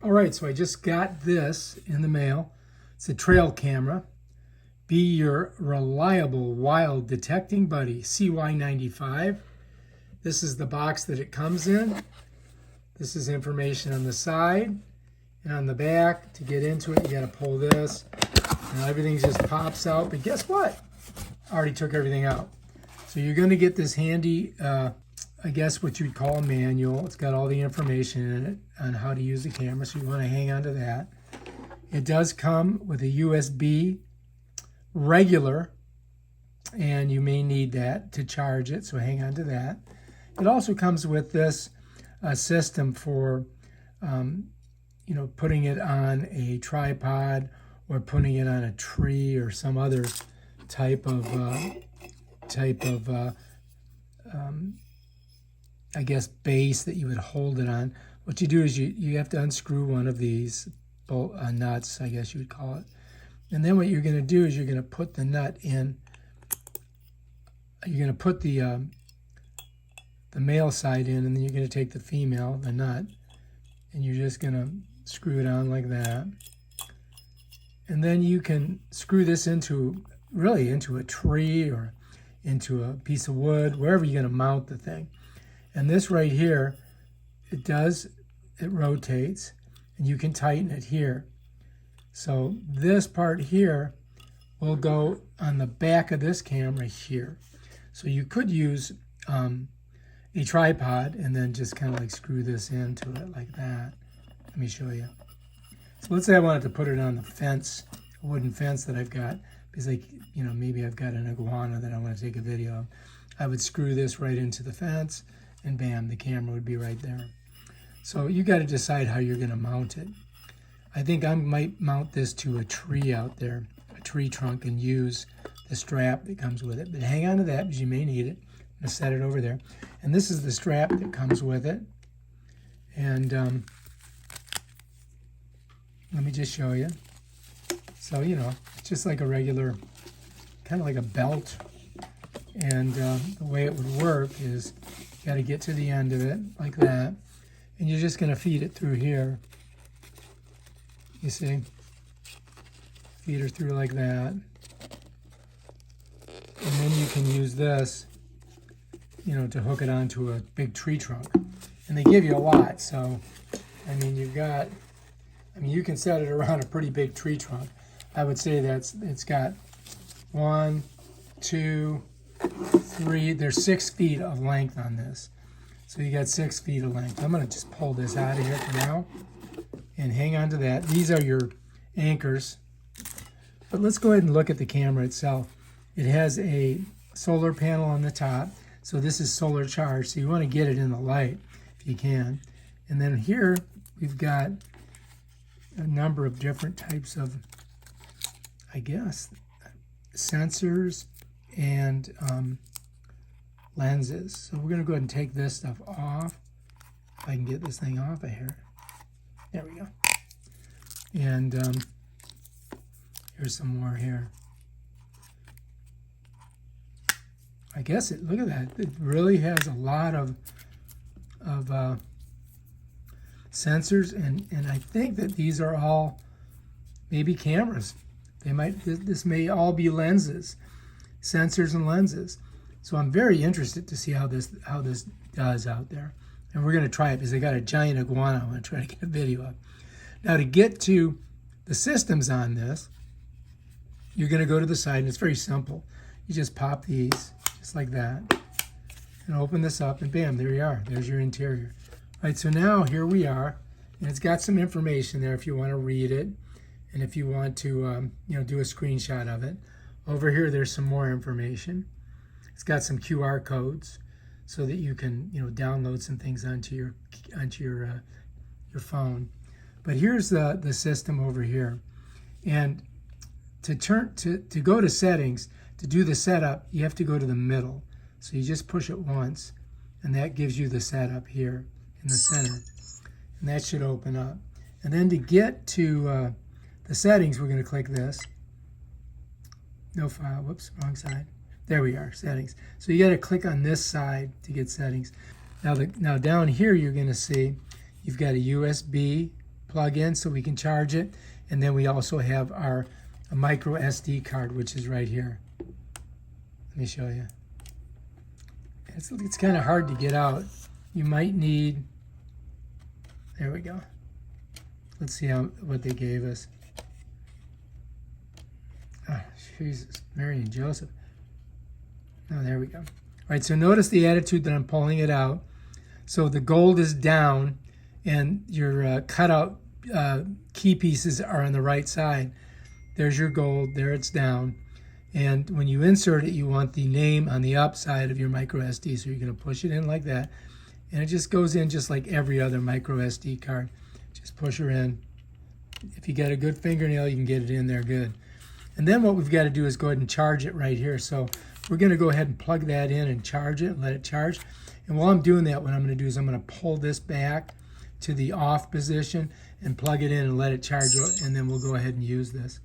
All right, so I just got this in the mail. It's a trail camera. Be your reliable wild detecting buddy, CY95. This is the box that it comes in. This is information on the side and on the back. To get into it, you gotta pull this. And everything just pops out, but guess what? I already took everything out. So you're gonna get this handy, I guess what you'd call a manual. It's got all the information in it on how to use the camera, so you want to hang on to that. It does come with a USB regular, and you may need that to charge it, so hang on to that. It also comes with this system for putting it on a tripod or putting it on a tree or some other type of I guess base that you would hold it on. What you do is you have to unscrew one of these nuts, I guess you would call it. And then what you're going to do is you're going to put the nut in. You're going to put the male side in, and then you're going to take the female, the nut, and you're just going to screw it on like that. And then you can screw this into a tree or into a piece of wood, wherever you're going to mount the thing. And this right here, it rotates, and you can tighten it here. So this part here will go on the back of this camera here. So you could use a tripod and then just kind of like screw this into it like that. Let me show you. So let's say I wanted to put it on the fence, a wooden fence that I've got, because maybe I've got an iguana that I want to take a video of. I would screw this right into the fence, and bam, the camera would be right there. So you got to decide how you're going to mount it. I think I might mount this to a tree out there, a tree trunk, and use the strap that comes with it. But hang on to that because you may need it. I'm going to set it over there. And this is the strap that comes with it. And let me just show you. So, it's just like a regular, kind of like a belt. And the way it would work is you got to get to the end of it like that, and you're just going to feed it through here. You see? Feed her through like that. And then you can use this, to hook it onto a big tree trunk. And they give you a lot, so, you can set it around a pretty big tree trunk. I would say it's got 1, 2, 3, there's 6 feet of length on this. So you got 6 feet of length. I'm going to just pull this out of here for now and hang on to that. These are your anchors. But let's go ahead and look at the camera itself. It has a solar panel on the top. So this is solar charged. So you want to get it in the light if you can. And then here we've got a number of different types of, I guess, sensors and lenses. So we're going to go ahead and take this stuff off. If I can get this thing off of here. There we go. And here's some more here. I guess look at that. It really has a lot of sensors, and I think that these are all maybe cameras. This may all be lenses, sensors and lenses. So I'm very interested to see how this does out there. And we're going to try it because I got a giant iguana I want to try to get a video of. Now to get to the systems on this, you're going to go to the side, and it's very simple. You just pop these just like that and open this up, and bam, there you are. There's your interior. All right, so now here we are, and it's got some information there if you want to read it, and if you want to do a screenshot of it. Over here, there's some more information. It's got some QR codes so that you can download some things onto your phone. But here's the system over here, and to go to settings, to do the setup, you have to go to the middle. So you just push it once, and that gives you the setup here in the center, and that should open up. And then to get to the settings, we're going to click this. No file. Whoops, wrong side. There we are, settings. So you got to click on this side to get settings. Now down here, you're going to see you've got a USB plug in so we can charge it. And then we also have our micro SD card, which is right here. Let me show you. It's kind of hard to get out. You might need, there we go. Let's see what they gave us. Oh, Jesus, Mary and Joseph. Oh, there we go. All right, so notice the attitude that I'm pulling it out. So the gold is down, and your cutout key pieces are on the right side. There's your gold, there it's down. And when you insert it, you want the name on the up side of your micro SD. So you're going to push it in like that. And it just goes in just like every other micro SD card. Just push her in. If you got a good fingernail, you can get it in there good. And then what we've got to do is go ahead and charge it right here. So we're going to go ahead and plug that in and charge it and let it charge. And while I'm doing that, what I'm going to do is I'm going to pull this back to the off position and plug it in and let it charge. And then we'll go ahead and use this.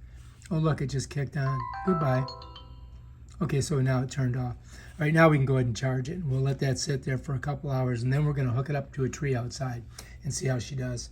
Oh, look, it just kicked on. Goodbye. Okay, so now it turned off. All right, now we can go ahead and charge it. And we'll let that sit there for a couple hours. And then we're going to hook it up to a tree outside and see how she does.